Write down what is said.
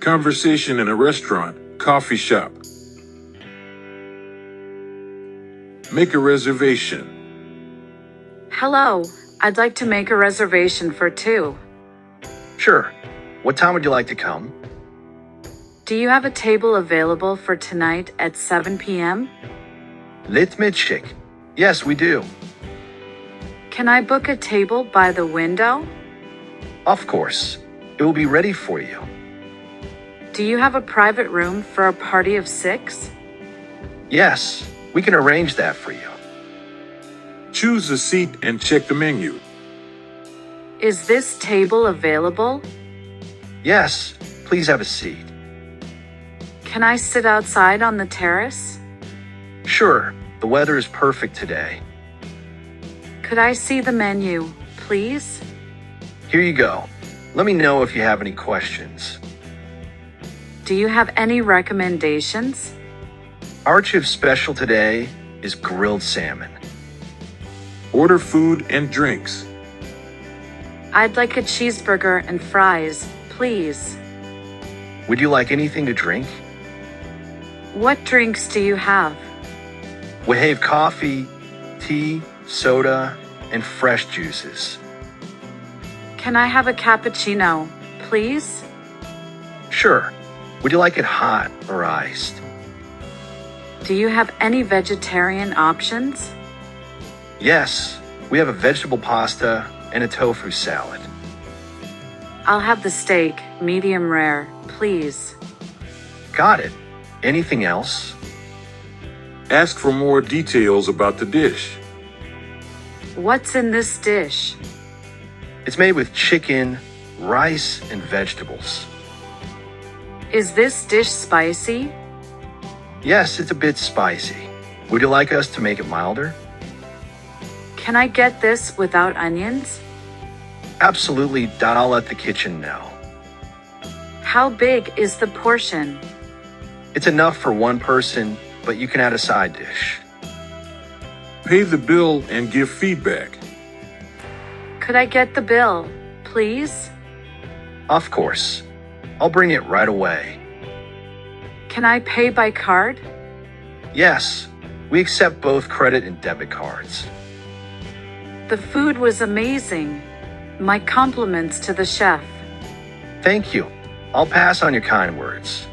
Conversation in a restaurant, coffee shop. Make a reservation. Hello, I'd like to make a reservation for two. Sure. What time would you like to come? Do you have a table available for tonight at 7 p.m.? Let me check. Yes, we do. Can I book a table by the window? Of course. It will be ready for you. Do you have a private room for a party of 6? Yes, we can arrange that for you. Choose a seat and check the menu. Is this table available? Yes, please have a seat. Can I sit outside on the terrace? Sure, the weather is perfect today. Could I see the menu, please? Here you go. Let me know if you have any questions. Do you have any recommendations? Our chef special today is grilled salmon. Order food and drinks. I'd like a cheeseburger and fries, please. Would you like anything to drink? What drinks do you have? We have coffee, tea, soda, and fresh juices. Can I have a cappuccino, please? Sure. Would you like it hot or iced? Do you have any vegetarian options? Yes, we have a vegetable pasta and a tofu salad. I'll have the steak, medium rare, please. Got it. Anything else? Ask for more details about the dish. What's in this dish? It's made with chicken, rice, and vegetables. Is this dish spicy? Yes, it's a bit spicy. Would you like us to make it milder? Can I get this without onions? Absolutely, I'll let the kitchen know. How big is the portion? It's enough for one person, but you can add a side dish. Pay the bill and give feedback. Could I get the bill, please? Of course. I'll bring it right away. Can I pay by card? Yes, we accept both credit and debit cards. The food was amazing. My compliments to the chef. Thank you. I'll pass on your kind words.